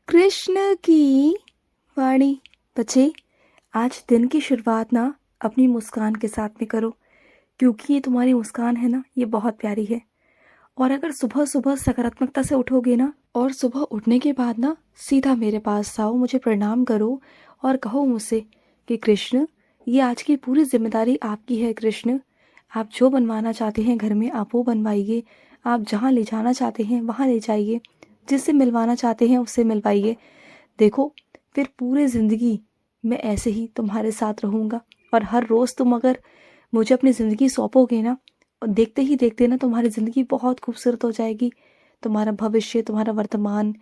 कृष्ण की वाणी। बच्चे, आज दिन की शुरुआत ना अपनी मुस्कान के साथ में करो, क्योंकि ये तुम्हारी मुस्कान है ना, ये बहुत प्यारी है। और अगर सुबह सुबह सकारात्मकता से उठोगे ना, और सुबह उठने के बाद ना सीधा मेरे पास आओ, मुझे प्रणाम करो और कहो मुझसे कि कृष्ण, ये आज की पूरी जिम्मेदारी आपकी है। कृष्ण, आप जो बनवाना चाहते हैं घर में आप वो बनवाइए, आप जहाँ ले जाना चाहते हैं वहाँ ले जाइए, जिससे मिलवाना चाहते हैं उससे मिलवाइए। देखो, फिर पूरी ज़िंदगी मैं ऐसे ही तुम्हारे साथ रहूँगा। और हर रोज़ तुम अगर मुझे अपनी ज़िंदगी सौंपोगे ना, और देखते ही देखते ना तुम्हारी ज़िंदगी बहुत खूबसूरत हो जाएगी। तुम्हारा भविष्य, तुम्हारा वर्तमान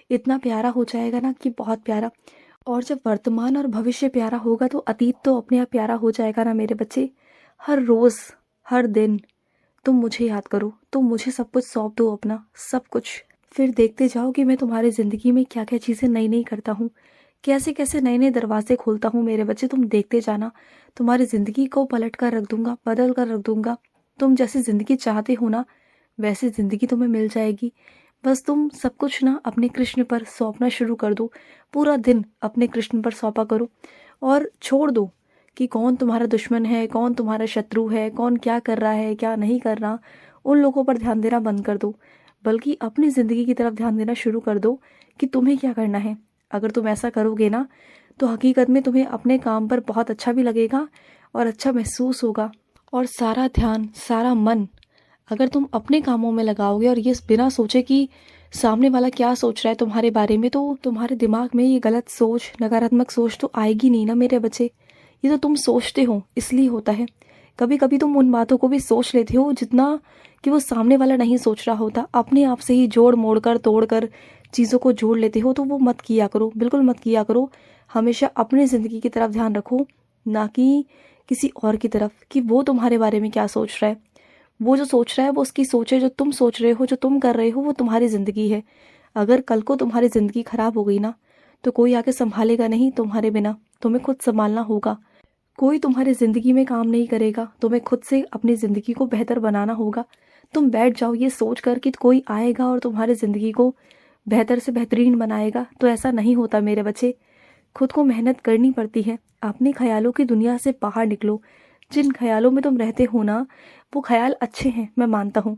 इतना प्यारा हो जाएगा ना कि बहुत प्यारा। और जब वर्तमान और भविष्य प्यारा होगा तो अतीत तो अपने आप प्यारा हो जाएगा ना मेरे बच्चे। हर रोज़, हर दिन तुम मुझे याद करो, तुम मुझे सब कुछ सौंप दो, अपना सब कुछ। फिर देखते जाओ कि मैं तुम्हारी ज़िंदगी में क्या क्या चीज़ें नई नई करता हूँ, कैसे कैसे नए नए दरवाजे खोलता हूँ मेरे बच्चे। तुम देखते जाना, तुम्हारी ज़िंदगी को पलट कर रख दूंगा, बदल कर रख दूंगा। तुम जैसी ज़िंदगी चाहते हो ना, वैसी ज़िंदगी तुम्हें मिल जाएगी। बस तुम सब कुछ ना अपने कृष्ण पर सौंपना शुरू कर दो। पूरा दिन अपने कृष्ण पर सौंपा करो और छोड़ दो कि कौन तुम्हारा दुश्मन है, कौन तुम्हारा शत्रु है, कौन क्या कर रहा है, क्या नहीं कर रहा। उन लोगों पर ध्यान देना बंद कर दो, बल्कि अपनी ज़िंदगी की तरफ ध्यान देना शुरू कर दो कि तुम्हें क्या करना है। अगर तुम ऐसा करोगे ना, तो हकीकत में तुम्हें अपने काम पर बहुत अच्छा भी लगेगा और अच्छा महसूस होगा। और सारा ध्यान, सारा मन अगर तुम अपने कामों में लगाओगे और ये बिना सोचे कि सामने वाला क्या सोच रहा है तुम्हारे बारे में, तो तुम्हारे दिमाग में ये गलत सोच, नकारात्मक सोच तो आएगी नहीं ना मेरे बच्चे। ये तो तुम सोचते हो इसलिए होता है। कभी कभी तुम उन बातों को भी सोच लेते हो जितना कि वो सामने वाला नहीं सोच रहा होता। अपने आप से ही जोड़ मोड़ कर, तोड़ कर चीज़ों को जोड़ लेते हो, तो वो मत किया करो, बिल्कुल मत किया करो। हमेशा अपनी ज़िंदगी की तरफ ध्यान रखो, ना कि किसी और की तरफ कि वो तुम्हारे बारे में क्या सोच रहा है। वो जो सोच रहा है वो उसकी सोच है, जो तुम सोच रहे हो, जो तुम कर रहे हो वो तुम्हारी ज़िंदगी है। अगर कल को तुम्हारी ज़िंदगी खराब हो गई ना, तो कोई आके संभालेगा नहीं तुम्हारे बिना, तुम्हें खुद संभालना होगा। कोई तुम्हारी ज़िंदगी में काम नहीं करेगा, तुम्हें खुद से अपनी ज़िंदगी को बेहतर बनाना होगा। तुम बैठ जाओ ये सोच कर कि कोई आएगा और तुम्हारी ज़िंदगी को बेहतर से बेहतरीन बनाएगा, तो ऐसा नहीं होता मेरे बच्चे। खुद को मेहनत करनी पड़ती है। अपने ख्यालों की दुनिया से बाहर निकलो। जिन ख्यालों में तुम रहते हो ना, वो ख्याल अच्छे हैं, मैं मानता हूँ,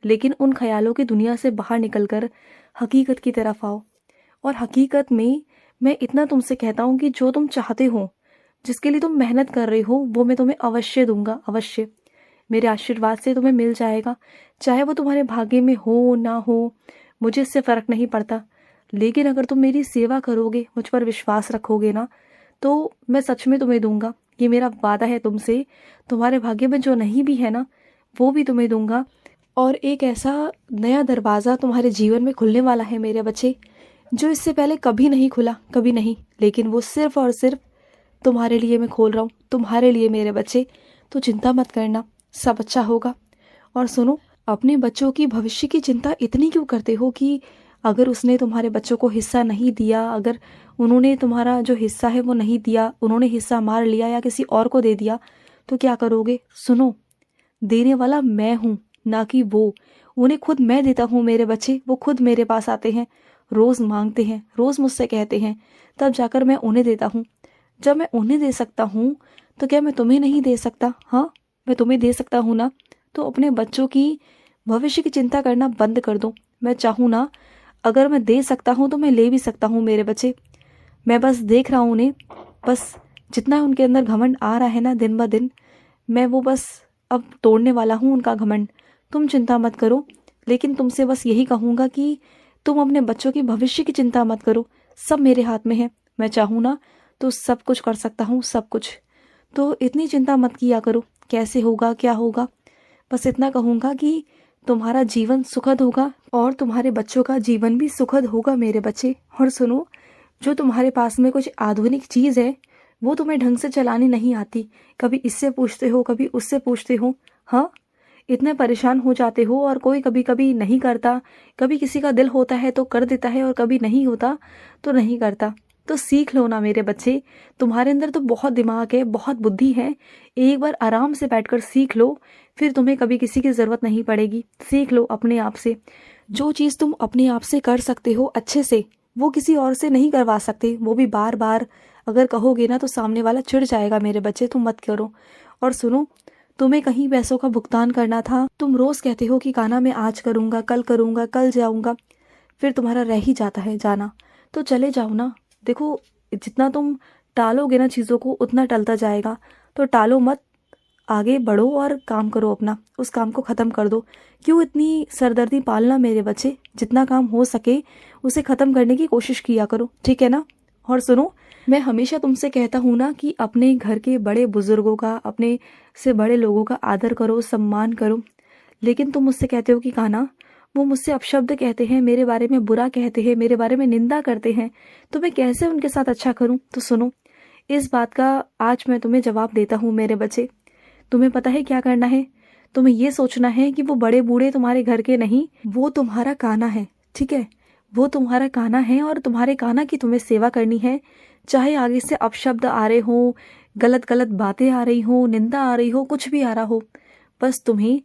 लेकिन उन ख्यालों की दुनिया से बाहर निकलकर हकीकत की तरफ आओ। और हकीकत में मैं इतना तुमसे कहता हूँ कि जो तुम चाहते हो, जिसके लिए तुम मेहनत कर रहे हो, वो मैं तुम्हें अवश्य दूंगा, अवश्य। मेरे आशीर्वाद से तुम्हें मिल जाएगा, चाहे वो तुम्हारे भाग्य में हो ना हो, मुझे इससे फ़र्क नहीं पड़ता। लेकिन अगर तुम मेरी सेवा करोगे, मुझ पर विश्वास रखोगे ना, तो मैं सच में तुम्हें दूंगा। ये मेरा वादा है तुमसे। तुम्हारे भाग्य में जो नहीं भी है ना, वो भी तुम्हें दूंगा। और एक ऐसा नया दरवाज़ा तुम्हारे जीवन में खुलने वाला है मेरे बच्चे, जो इससे पहले कभी नहीं खुला, कभी नहीं। लेकिन वो सिर्फ और सिर्फ तुम्हारे लिए मैं खोल रहा हूँ, तुम्हारे लिए मेरे बच्चे। तो चिंता मत करना, सब अच्छा होगा। और सुनो, अपने बच्चों की भविष्य की चिंता इतनी क्यों करते हो कि अगर उसने तुम्हारे बच्चों को हिस्सा नहीं दिया, अगर उन्होंने तुम्हारा जो हिस्सा है वो नहीं दिया, उन्होंने हिस्सा मार लिया या किसी और को दे दिया, तो क्या करोगे? सुनो, देने वाला मैं हूँ, ना कि वो। उन्हें खुद मैं देता हूँ मेरे बच्चे। वो खुद मेरे पास आते हैं, रोज़ मांगते हैं, रोज़ मुझसे कहते हैं, तब जाकर मैं उन्हें देता हूँ। जब मैं उन्हें दे सकता हूँ, तो क्या मैं तुम्हें नहीं दे सकता? हाँ, मैं तुम्हें दे सकता हूँ ना। तो अपने बच्चों की भविष्य की चिंता करना बंद कर दो। मैं चाहूँ ना, अगर मैं दे सकता हूँ तो मैं ले भी सकता हूँ मेरे बच्चे। मैं बस देख रहा हूँ उन्हें, बस जितना उनके अंदर घमंड आ रहा है ना दिन ब दिन, मैं वो बस अब तोड़ने वाला हूँ उनका घमंड। तुम चिंता मत करो, लेकिन तुमसे बस यही कहूँगा कि तुम अपने बच्चों की भविष्य की चिंता मत करो। सब मेरे हाथ में है, मैं चाहूँ ना तो सब कुछ कर सकता हूँ, सब कुछ। तो इतनी चिंता मत किया करो कैसे होगा, क्या होगा। बस इतना कहूँगा कि तुम्हारा जीवन सुखद होगा और तुम्हारे बच्चों का जीवन भी सुखद होगा मेरे बच्चे। और सुनो, जो तुम्हारे पास में कुछ आधुनिक चीज़ है, वो तुम्हें ढंग से चलानी नहीं आती। कभी इससे पूछते हो, कभी उससे पूछते हो, हाँ, इतने परेशान हो जाते हो। और कोई कभी कभी नहीं करता, कभी किसी का दिल होता है तो कर देता है, और कभी नहीं होता तो नहीं करता। तो सीख लो ना मेरे बच्चे, तुम्हारे अंदर तो बहुत दिमाग है, बहुत बुद्धि है। एक बार आराम से बैठकर सीख लो, फिर तुम्हें कभी किसी की ज़रूरत नहीं पड़ेगी। सीख लो अपने आप से। जो चीज़ तुम अपने आप से कर सकते हो अच्छे से, वो किसी और से नहीं करवा सकते, वो भी बार बार अगर कहोगे ना तो सामने वाला चिढ़ जाएगा मेरे बच्चे, तुम मत करो। और सुनो, तुम्हें कहीं पैसों का भुगतान करना था, तुम रोज़ कहते हो कि कान्हा मैं आज करूँगा, कल जाऊँगा, फिर तुम्हारा रह ही जाता है जाना। तो चले जाओ ना। देखो, जितना तुम टालोगे ना चीज़ों को उतना टलता जाएगा, तो टालो मत, आगे बढ़ो और काम करो अपना, उस काम को ख़त्म कर दो। क्यों इतनी सरदर्दी पालना मेरे बच्चे, जितना काम हो सके उसे ख़त्म करने की कोशिश किया करो, ठीक है ना। और सुनो, मैं हमेशा तुमसे कहता हूँ ना कि अपने घर के बड़े बुजुर्गों का, अपने से बड़े लोगों का आदर करो, सम्मान करो, लेकिन तुम मुझसे कहते हो कि कान्हा वो मुझसे अपशब्द कहते हैं, मेरे बारे में बुरा कहते हैं, मेरे बारे में निंदा करते हैं, तो मैं कैसे उनके साथ अच्छा करूं। तो सुनो, इस बात का आज मैं तुम्हें जवाब देता हूँ मेरे बच्चे। तुम्हें पता है क्या करना है? तुम्हें ये सोचना है कि वो बड़े बूढ़े तुम्हारे घर के नहीं, वो तुम्हारा कान्हा है, ठीक है। वो तुम्हारा कान्हा है और तुम्हारे कान्हा की तुम्हें सेवा करनी है। चाहे आगे से अपशब्द आ रहे हो, गलत गलत बातें आ रही हो, निंदा आ रही हो, कुछ भी आ रहा हो, बस तुम्हें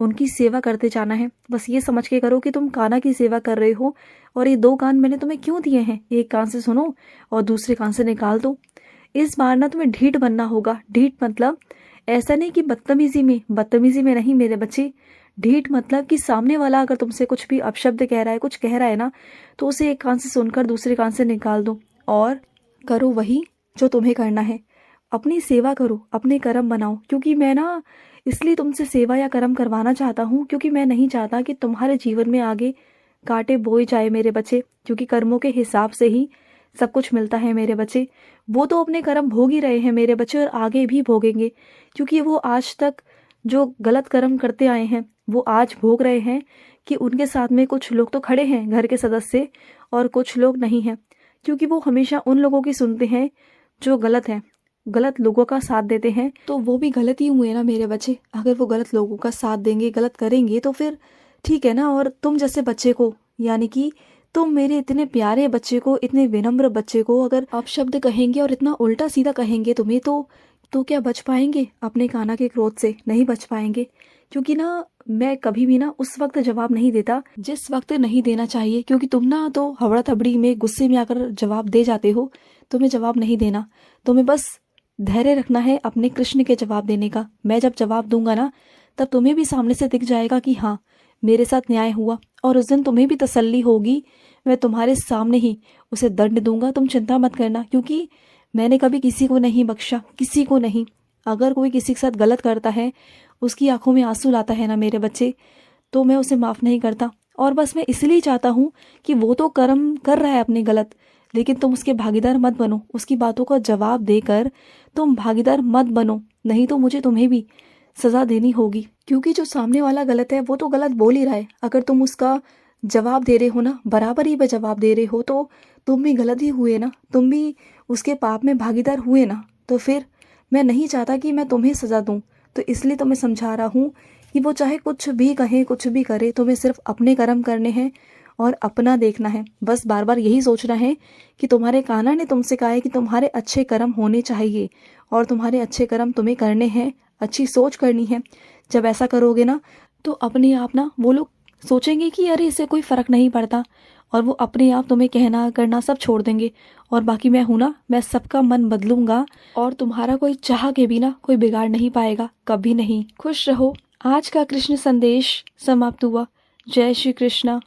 उनकी सेवा करते जाना है। बस ये समझ के करो कि तुम कान्हा की सेवा कर रहे हो। और ये 2 कान मैंने तुम्हें क्यों दिए हैं, एक कान से सुनो और दूसरे कान से निकाल दो। इस बार ना तुम्हें ढीठ बनना होगा। ढीठ मतलब ऐसा नहीं कि बदतमीजी में नहीं मेरे बच्चे। ढीठ मतलब कि सामने वाला अगर तुमसे कुछ भी अपशब्द कह रहा है, कुछ कह रहा है ना, तो उसे एक कान से सुनकर दूसरे कान से निकाल दो और करो वही जो तुम्हें करना है। अपनी सेवा करो, अपने कर्म बनाओ। क्योंकि मैं ना इसलिए तुमसे सेवा या कर्म करवाना चाहता हूँ, क्योंकि मैं नहीं चाहता कि तुम्हारे जीवन में आगे कांटे बोए जाए मेरे बच्चे। क्योंकि कर्मों के हिसाब से ही सब कुछ मिलता है मेरे बच्चे। वो तो अपने कर्म भोग ही रहे हैं मेरे बच्चे, और आगे भी भोगेंगे। क्योंकि वो आज तक जो गलत कर्म करते आए हैं वो आज भोग रहे हैं कि उनके साथ में कुछ लोग तो खड़े हैं घर के सदस्य और कुछ लोग नहीं हैं। क्योंकि वो हमेशा उन लोगों की सुनते हैं जो गलत हैं, गलत लोगों का साथ देते हैं। तो वो भी गलत ही हुए ना मेरे बच्चे। अगर वो गलत लोगों का साथ देंगे, गलत करेंगे, तो फिर ठीक है ना। और तुम जैसे बच्चे को, यानी कि तुम मेरे इतने प्यारे बच्चे को, इतने विनम्र बच्चे को अगर आप शब्द कहेंगे और इतना उल्टा सीधा कहेंगे तुम्हें, तो क्या बच पाएंगे अपने कान्हा के क्रोध से? नहीं बच पाएंगे। क्योंकि ना मैं कभी भी ना उस वक्त जवाब नहीं देता जिस वक्त नहीं देना चाहिए। क्योंकि तुम ना तो हवड़ा थबड़ी में गुस्से में आकर जवाब दे जाते हो। तुम्हें जवाब नहीं देना, तुम्हें बस धैर्य रखना है अपने कृष्ण के जवाब देने का। मैं जब जवाब दूंगा ना, तब तुम्हें भी सामने से दिख जाएगा कि हाँ, मेरे साथ न्याय हुआ, और उस दिन तुम्हें भी तसल्ली होगी। मैं तुम्हारे सामने ही उसे दंड दूंगा, तुम चिंता मत करना। क्योंकि मैंने कभी किसी को नहीं बख्शा, किसी को नहीं। अगर कोई किसी के साथ गलत करता है, उसकी आंखों में आंसू लाता है ना मेरे बच्चे, तो मैं उसे माफ़ नहीं करता। और बस मैं इसलिए चाहता हूँ कि वो तो कर्म कर रहा है अपने गलत, लेकिन तुम उसके भागीदार मत बनो। उसकी बातों का जवाब देकर तुम भागीदार मत बनो, नहीं तो मुझे तुम्हें भी सज़ा देनी होगी। क्योंकि जो सामने वाला गलत है वो तो गलत बोल ही रहा है। अगर तुम उसका जवाब दे रहे हो ना, बराबर ही पे जवाब दे रहे हो, तो तुम भी गलत ही हुए ना, तुम भी उसके पाप में भागीदार हुए ना। तो फिर मैं नहीं चाहता कि मैं तुम्हें सज़ा दूँ। तो इसलिए तो मैं समझा रहा हूँ कि वो चाहे कुछ भी कहे, कुछ भी करे, तुम्हें सिर्फ अपने कर्म करने हैं और अपना देखना है। बस बार बार यही सोचना है कि तुम्हारे कान्हा ने तुमसे कहा है कि तुम्हारे अच्छे कर्म होने चाहिए और तुम्हारे अच्छे कर्म तुम्हें करने हैं, अच्छी सोच करनी है। जब ऐसा करोगे ना, तो अपने आप ना वो लोग सोचेंगे कि अरे इससे कोई फ़र्क नहीं पड़ता, और वो अपने आप तुम्हें कहना करना सब छोड़ देंगे। और बाकी मैं हूँ ना, मैं सबका मन बदलूंगा, और तुम्हारा कोई चाह के भी ना कोई बिगाड़ नहीं पाएगा, कभी नहीं। खुश रहो। आज का कृष्ण संदेश समाप्त हुआ। जय श्री कृष्णा।